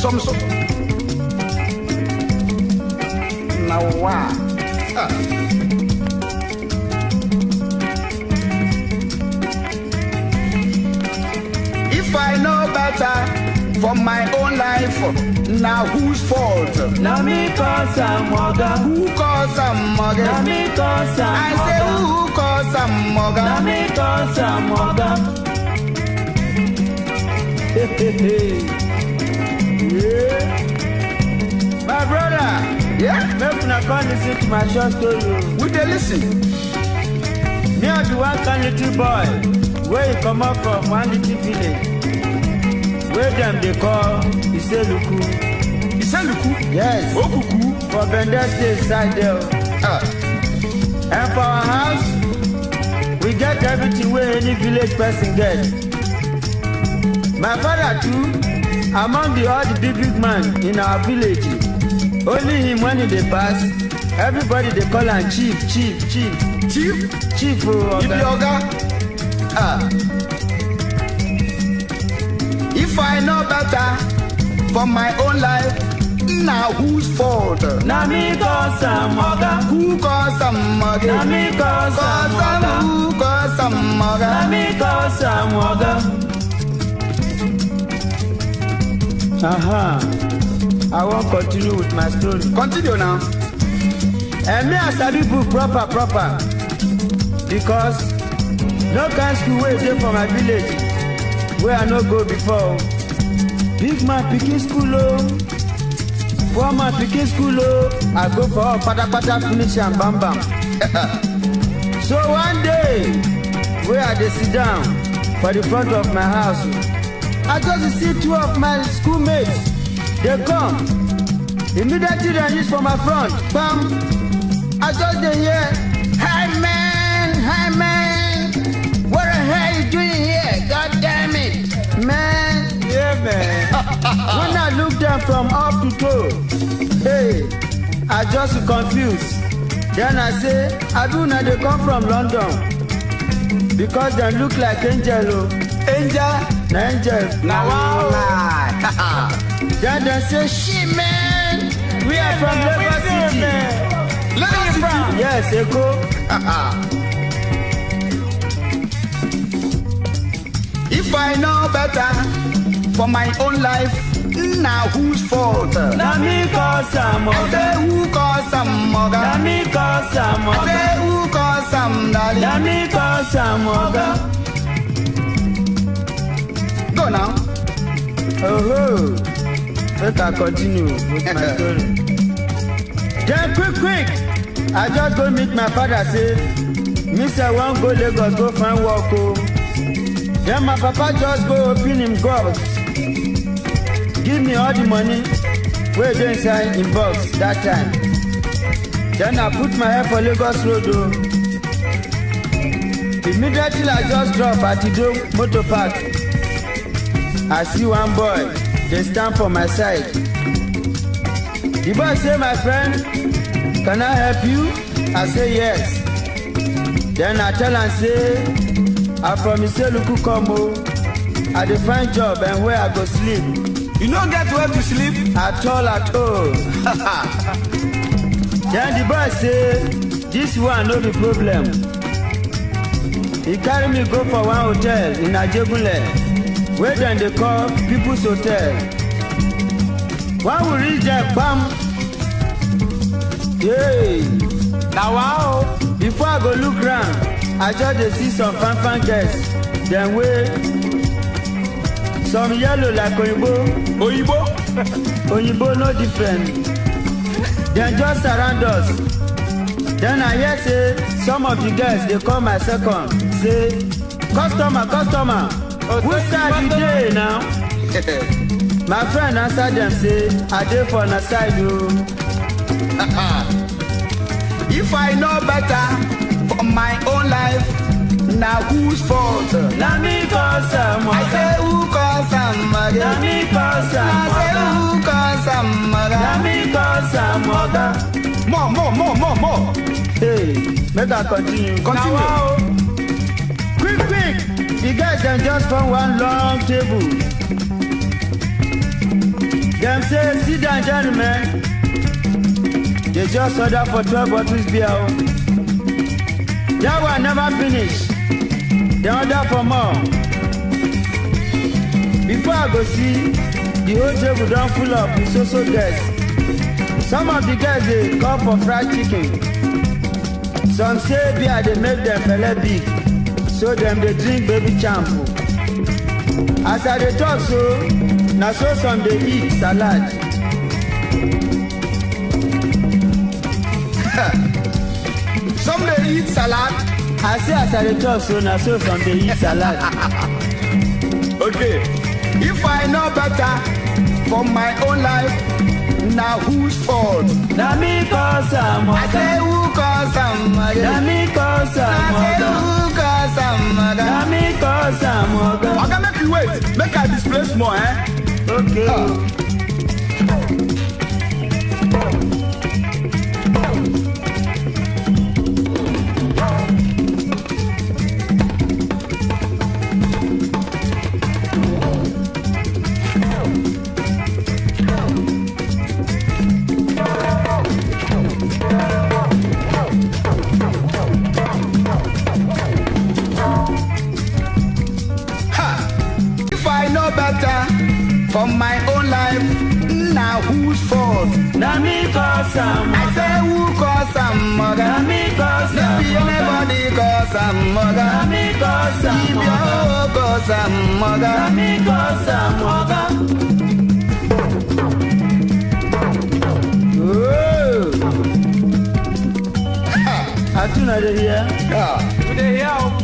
Some so. Now wow. If I know better for my own life, now whose fault? Na me cause I'm mugger. Who caused some mugger? Na me cause I'm I say who caused some mugger? Na me cause I'm mugger. Yeah. My brother, Yeah? make una come listen to my short story. We dey listen. Me and the one kind little boy, where he come up from one little village, where them they call Iseluku. Iseluku? Yes, Okuku? for Bender State side there. And for our house, we get everything where any village person get. My father too, among all the big man in our village, only him when he dey pass, everybody they call him chief. Chief Oga. If I know better for my own life, now whose fault? Na me cause I'm mugger. Who caused some mugger? Na me cause I'm mugger. Who caused some mugger? Na me cause I'm mugger. I won't continue with my story. Continue now. And me I study book proper. Because no kind school wey dey for my village where I no go before. Big man pikin school poor man pikin school I go for all pata finish and bam. So one day where I dey sit down for the front of my house, I just see two of my schoolmates. They come. Immediately they reach for my front. Bam! I just dey hear, "Hi man, what the hell you doing here? God damn it, man!" Yeah, man. When I look them from up to toe, hey, I just confused. Then I say, "Aduna, they come from London because they look like angel, Angel. angel." Now wow. Then they say, "Shit, man, we are from Lagos City." Lagos City. Yes, Eko. If I know better for my own life, now whose fault? Na me cause I'm I mugger. say who caused some mugger? Na me cause I'm I mugger. say who caused some darling? Na me cause I'm mugger. Go now. Oh, let I continue with my story. Then quick, I just go meet my father. Say, "Mister, one go Lagos, go find work." Oh. Then my papa just go open him box, give me all the money wey dey inside him box that time. Then I put my head for Lagos road. Oh. Immediately I just drop at the motor park. I see one boy, they stand for my side. The boy say, "My friend, can I help you?" I say, "Yes." Then I tell him, say, "I from Iseluku come o. I dey find job and where I go sleep." You don't get where to sleep? At all. Then the boy say, "This one no be problem." He carry me go for one hotel in Ajegunle, where then they call People's Hotel. When we reach there, bam! Hey! Now wow. Before I go look round, I just dey see some fan girls. Then wait, some yellow like Oyibo. Oyibo no different. Then just around us. Then I hear say some of the girls they call my second. Say, "Customer, which side you dey now?" My friend answer them say, "I dey for na side o." If I know better for my own life, now whose fault? Na me cause I'm I say who caused some mugger? Na me cause I I'm say who caused some mugger? Na me cause I'm mugger. More. Hey, make I continue. Continue. Now, quick. The guys them just found one long table. Then Them say, sit down, gentlemen. They just order for 12 bottles beer. That one never finish. They order for more. Before I go see, the whole table don't full up with so guests. Some of the guests they call for fried chicken. Some say beer they make them belly big, so them they drink baby shampoo. As I dey talk so, now so some they eat salad. Some they eat salad. I say as I dey talk so, now so some they eat salad. Okay, if I know better for my own life, now whose fault? Na me cause am. I say who cause am? Na me cause am. I say who cause am? Na me cause am. Okay, make you wait. Make I display more, eh? Okay. For my own life, now whose fault? Na me cause am. I say who cause am, mother? Na me cause am. Maybe anybody cause am, mother. Na me cause am. If you cause am, mother. Na me cause am, mother. Oh. Atuna dey here. Yeah. We dey here.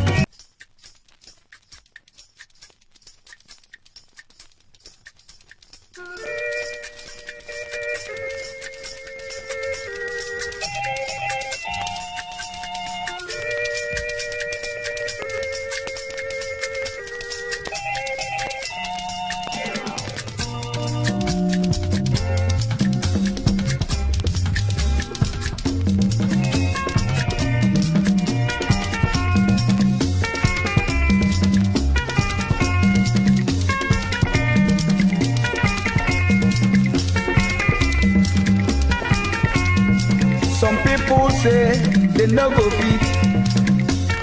Some people say they no go fit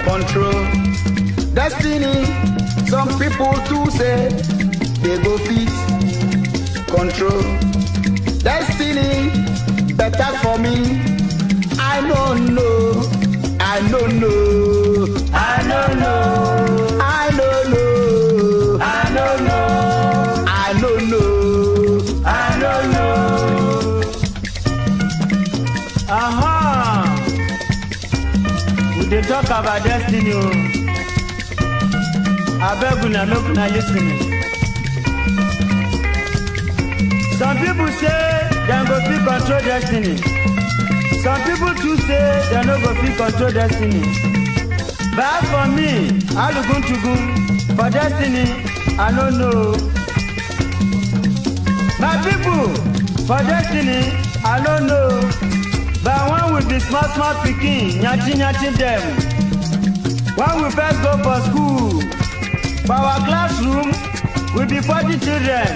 control destiny. Some people too say they go fit control destiny. Better for me. I don't know. I don't know. I don't know. I don't know. I don't know. I don't know. I don't know. We dey talk about destiny. Abeg una make una lis ten. Some people say dem go fit control destiny. Some people too say dem no go fit control destiny. But as for me, aluguntugun, for destiny, I no know. My people, for destiny, I no know. But when we be small pikin, nyachi dem. When we first go for school, for our classroom, we be 40 children.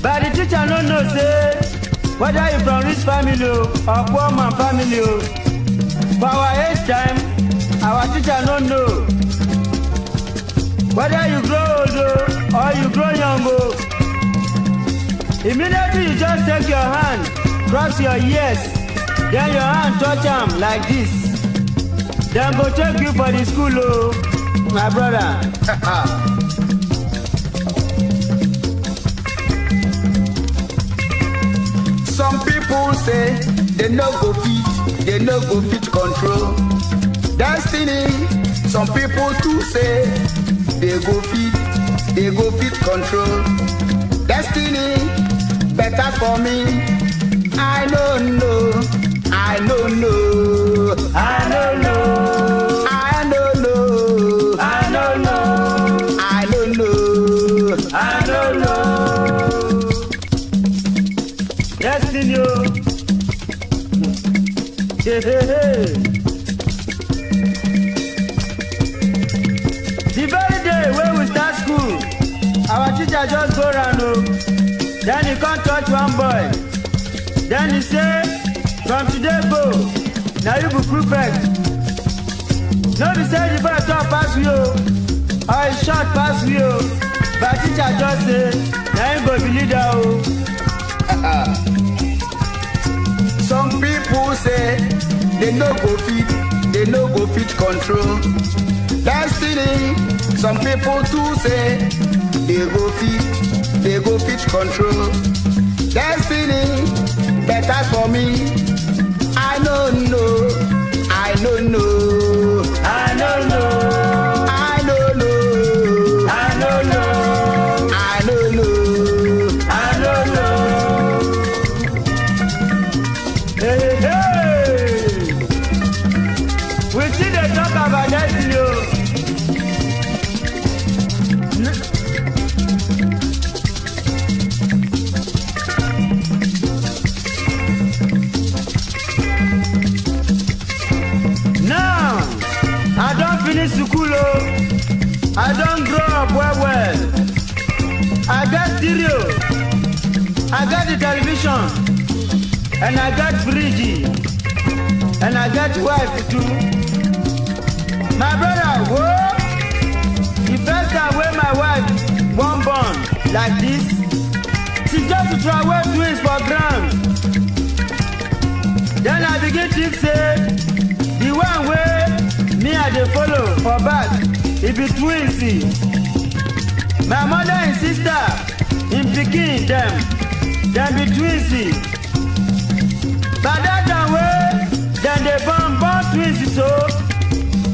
But the teacher no know say whether you from rich family or poor man family. For our age time, our teacher no know whether you grow old or you grow young. Immediately you just take your hand, cross your ears, then your hand touch am like this. Then go take you for the school, my brother. Some people say they no go fit control destiny. Some people too say they go fit control destiny. Better for me. I don't know. I don't know. I don't know. I don't know. I don't know. I don't know. I don't know. Destiny. Hey, hey, hey. The very day when we start school, our teacher just go around. Then he can't touch one boy. Then he say, from today go, now you be prefect. No be say the boy talk pass you, or he short pass you, but teacher just say, now you go be leader. Some people say they no go fit control destiny. Some people too say they go fit control destiny. Better for me, I don't know. I don't know. I don't know. I don't know. I don't know. I don't know. I don't know. Hey, hey. We see they talk about destiny. I don't finish school, I don't grow up well. I got stereo, I got the television, and I got fridge, and I got wife too. My brother, whoa! The first time when my wife born like this, she just throw away twins for ground. Then I begin to say, the one way me I dey follow for back, it be twins. My mother and sister, in pikin them be twins. But that time way, then they born twins. So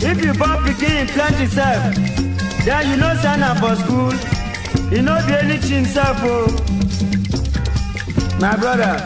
if you born pikin plenty self, then you no sign up for school, you no be anything self. Oh, my brother.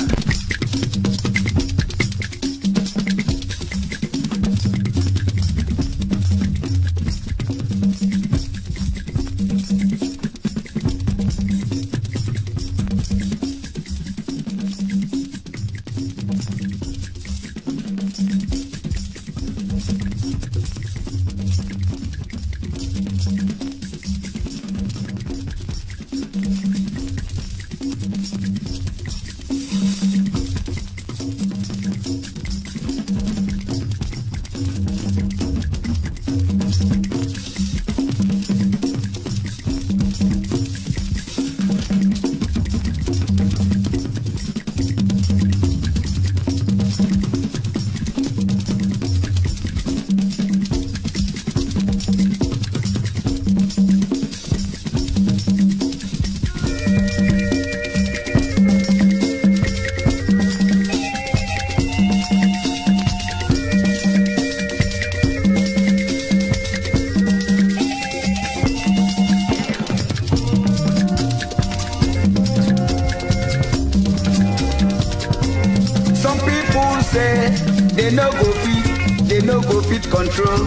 They no go fit control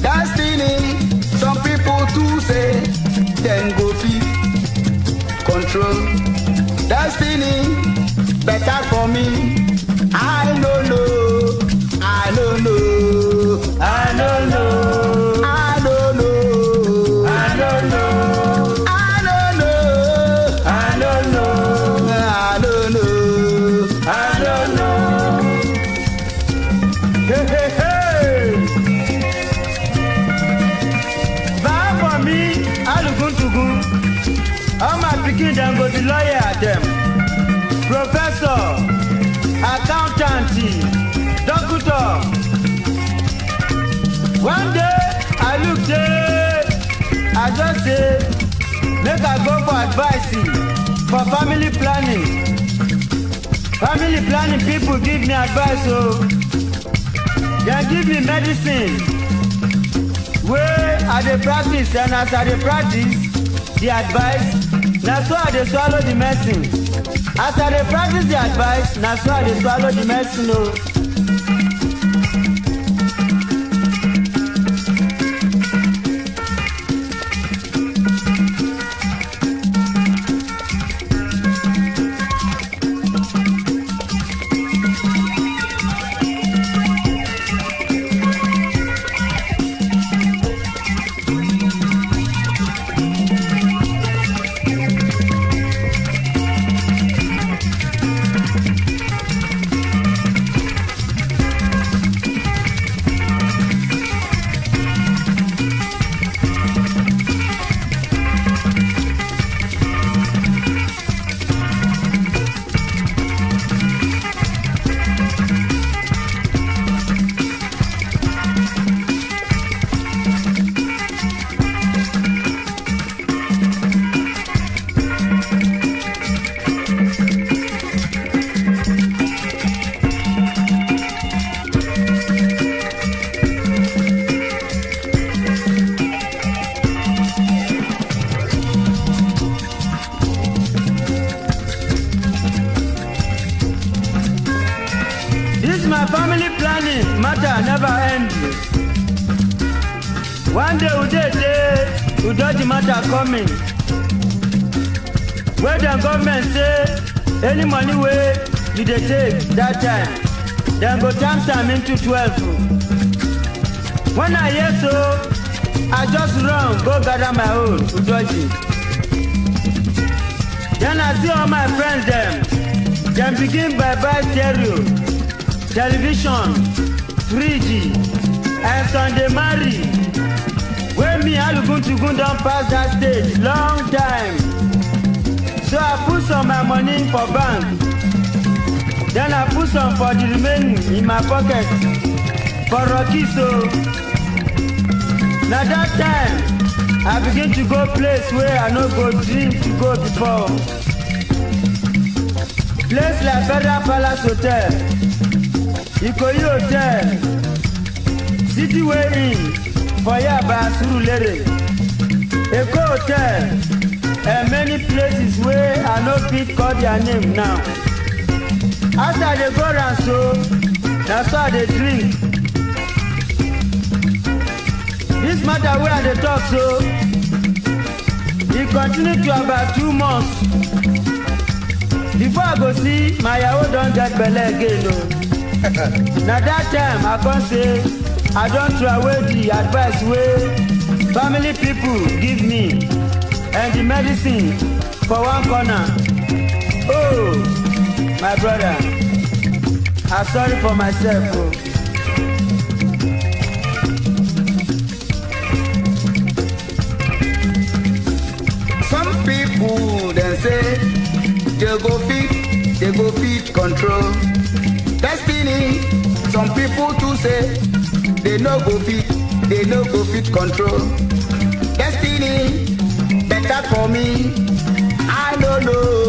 destiny. Some people too say them go fit control destiny. Better for me, I don't know. I don't know. I don't know. I don't know. I don't know. I don't know. I don't know. I don't know. I don't know. Hey, hey, hey. Buy for me, I look good to go. All my pikin them go to lawyer them, professor, accountant, doctor. One day I look there, I just say, make I go for advice for family planning. Family planning people give me advice, so they give me medicine where I dey practice, and as I dey practice the advice, na so I dey swallow the medicine. As I dey practice the advice, na so I dey swallow the medicine. Oh. my family planning matter never end. One day we dodge matter coming. Where the government say any money way you dey take that time, then go times am into 12. When I hear so, I just run go gather my own udoji. Then I see all my friends them begin buy stereo, television, fridge, and Sunday marry. When me Aluguntugun don pass that stage long time. So I put some my money for bank. Then I put some for the remaining in my pocket for Rocky. So now that time I begin to go place where I no go dream to go before. Place like Federal Palace Hotel, Ikoyi Hotel, City Way Inn for Yaba Surulere, Eko Hotel, and many places where I no fit call their name now. After they go round so, that's how they drink. This matter where they talk so, it continue to about 2 months. Before I go see, my yahoo don't get belle again. No. Now that time I can say, I don't throw away the advice where family people give me and the medicine for one corner. Oh, my brother, I'm sorry for myself. Oh. Some people then say they go fit control destiny. Some people too say they no go fit control destiny. Better for me, I don't know.